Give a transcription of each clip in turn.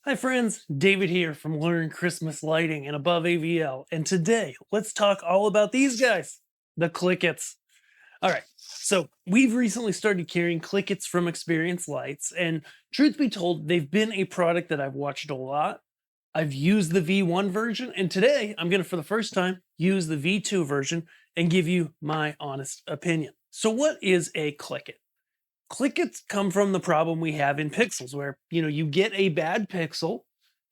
Hi friends, David here from Learn Christmas Lighting and Above AVL. And today, let's talk all about these guys, the CLICKITs. All right, so we've recently started carrying CLICKITs from Experience Lights, and truth be told, they've been a product that I've watched a lot. I've used the V1 version, and today I'm gonna, for the first time, use the V2 version and give you my honest opinion. So what is a CLICKIT? CLICKITs come from the problem we have in pixels where, you get a bad pixel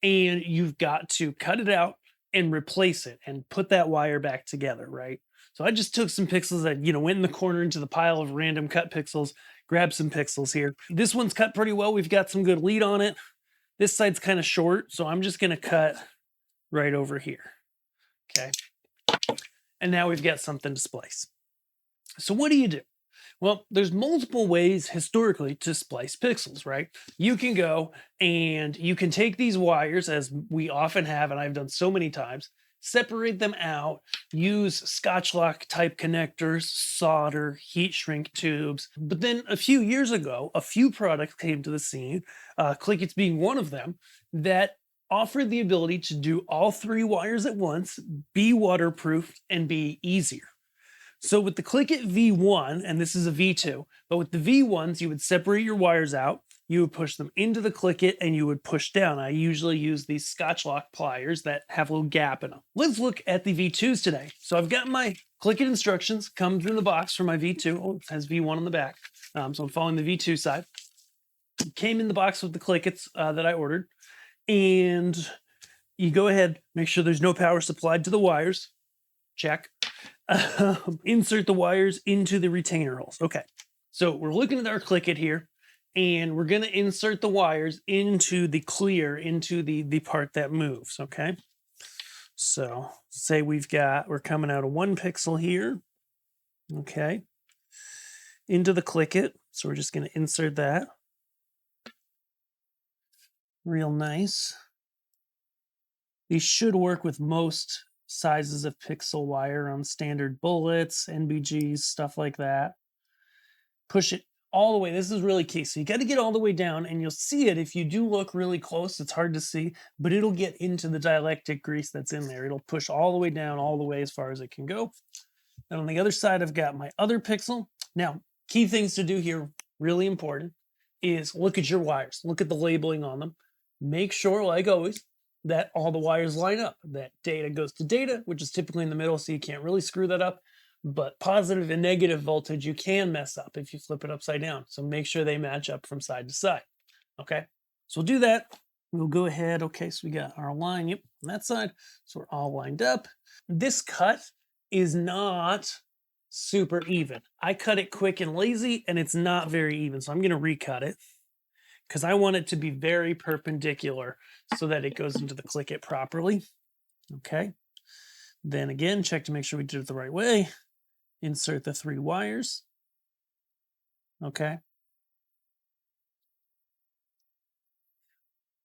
and you've got to cut it out and replace it and put that wire back together, right? So I just took some pixels that, went in the corner into the pile of random cut pixels, grabbed some pixels here. This one's cut pretty well. We've got some good lead on it. This side's kind of short, so I'm just going to cut right over here. Okay. And now we've got something to splice. So what do? Well, there's multiple ways historically to splice pixels, right? You can go and you can take these wires, as we often have, and I've done so many times, separate them out, use Scotch lock type connectors, solder, heat shrink tubes. But then a few years ago, a few products came to the scene, CLICKITS being one of them, that offered the ability to do all three wires at once, be waterproof, and be easier. So with the CLICKIT V1, and this is a V2, but with the V1s, you would separate your wires out, you would push them into the CLICKIT, and you would push down. I usually use these Scotch lock pliers that have a little gap in them. Let's look at the V2s today. So I've got my CLICKIT instructions, comes in the box for my V2. Oh, it has V1 on the back. So I'm following the V2 side. It came in the box with the CLICKITs that I ordered. And you go ahead, make sure there's no power supplied to the wires. Check. Insert the wires into the retainer holes. Okay, so we're looking at our CLICKIT here, and we're going to insert the wires into the clear, into the part that moves. Okay, so say we're coming out of 1 pixel here. Okay, into the CLICKIT. So we're just going to insert that. Real nice. These should work with most sizes of pixel wire on standard bullets, NBGs, stuff like that. Push it all the way. This is really key. So you got to get all the way down, and you'll see it if you do look really close. It's hard to see, but it'll get into the dielectric grease that's in there. It'll push all the way down, all the way as far as it can go. And on the other side, I've got my other pixel. Now, key things to do here, really important, is look at your wires. Look at the labeling on them. Make sure, like always, that all the wires line up, that data goes to data, which is typically in the middle, so you can't really screw that up. But positive and negative voltage, you can mess up if you flip it upside down. So make sure they match up from side to side. Okay, so we'll do that. We'll go ahead. Okay, so we got our line, yep, on that side. So we're all lined up. This cut is not super even. I cut it quick and lazy, and it's not very even. So I'm going to recut it, because I want it to be very perpendicular so that it goes into the CLICKIT properly. Okay. Then again, check to make sure we did it the right way. Insert the 3 wires. Okay.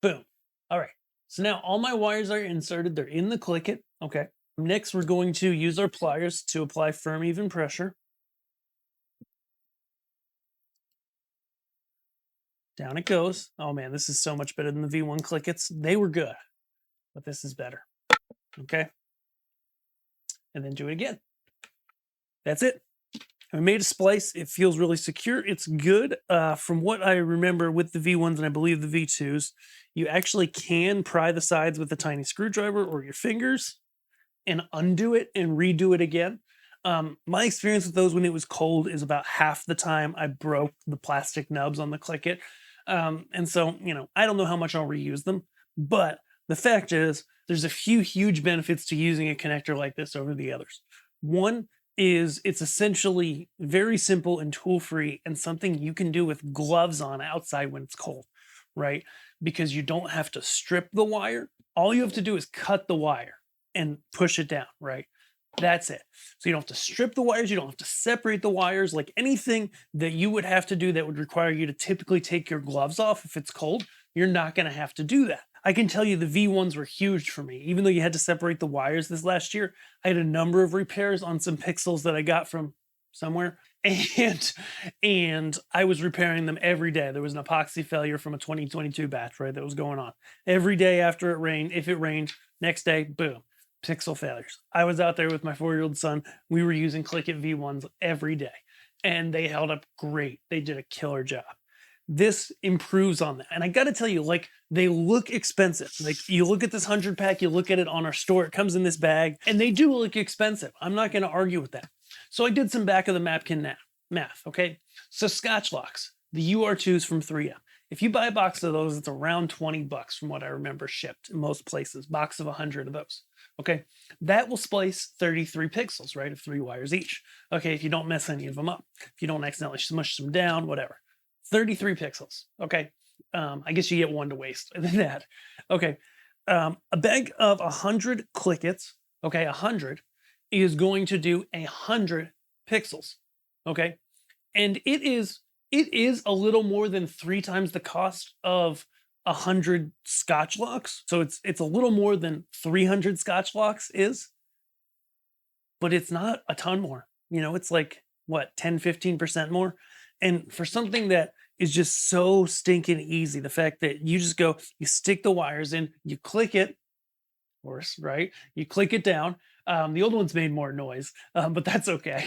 Boom. All right. So now all my wires are inserted. They're in the CLICKIT. Okay. Next, we're going to use our pliers to apply firm, even pressure. Down it goes. Oh man, this is so much better than the V1 CLICKITs. They were good, but this is better. Okay. And then do it again. That's it. I made a splice. It feels really secure. It's good. From what I remember with the V1s and I believe the V2s, you actually can pry the sides with a tiny screwdriver or your fingers and undo it and redo it again. My experience with those when it was cold is about half the time I broke the plastic nubs on the CLICKIT. And so, I don't know how much I'll reuse them, but the fact is there's a few huge benefits to using a connector like this over the others. One is it's essentially very simple and tool-free and something you can do with gloves on outside when it's cold, right? Because you don't have to strip the wire. All you have to do is cut the wire and push it down, right? That's it. So you don't have to strip the wires. You don't have to separate the wires. Like anything that you would have to do that would require you to typically take your gloves off if it's cold, you're not going to have to do that. I can tell you the V1s were huge for me. Even though you had to separate the wires this last year, I had a number of repairs on some pixels that I got from somewhere. And I was repairing them every day. There was an epoxy failure from a 2022 batch, right, that was going on. Every day after it rained, if it rained, next day, boom, pixel failures. I was out there with my 4-year-old son. We were using CLICKIT V1s every day, and they held up great. They did a killer job. This improves on that. And I got to tell you, like, they look expensive. Like, you look at this 100 pack, you look at it on our store, it comes in this bag, and they do look expensive. I'm not going to argue with that. So I did some back of the napkin math, okay? So Scotch locks, the UR2s from 3M. If you buy a box of those, it's around 20 bucks from what I remember shipped in most places, box of 100 of those, okay? That will splice 33 pixels, right, of 3 wires each, okay, if you don't mess any of them up, if you don't accidentally smush them down, whatever. 33 pixels, okay? I guess you get one to waste than that, okay? A bag of 100 CLICKITs, okay, 100, is going to do 100 pixels, okay? And it is a little more than 3 times the cost of 100 Scotch locks. So it's a little more than 300 Scotch locks is, but it's not a ton more. You know, it's like what, 10-15% more. And for something that is just so stinking easy, the fact that you just go, you stick the wires in, you click it, of course, right? You click it down. The old ones made more noise, but that's okay.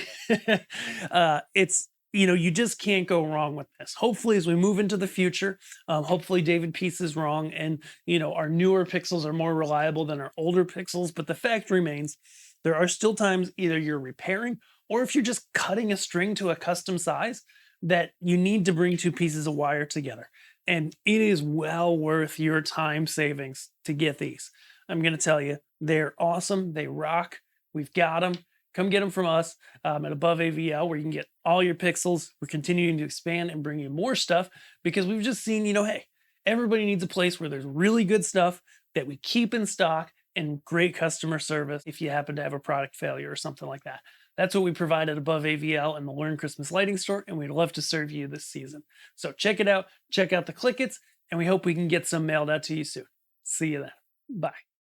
It's, you know, you just can't go wrong with this. Hopefully, as we move into the future, hopefully David Peace is wrong, and you know, our newer pixels are more reliable than our older pixels. But the fact remains, there are still times either you're repairing or if you're just cutting a string to a custom size that you need to bring 2 pieces of wire together. And it is well worth your time savings to get these. I'm going to tell you, they're awesome. They rock. We've got them. Come get them from us at Above AVL, where you can get all your pixels. We're continuing to expand and bring you more stuff because we've just seen, you know, hey, everybody needs a place where there's really good stuff that we keep in stock and great customer service if you happen to have a product failure or something like that. That's what we provide at Above AVL and the Learn Christmas Lighting Store, and we'd love to serve you this season. So check it out, check out the CLICKITs, and we hope we can get some mailed out to you soon. See you then. Bye.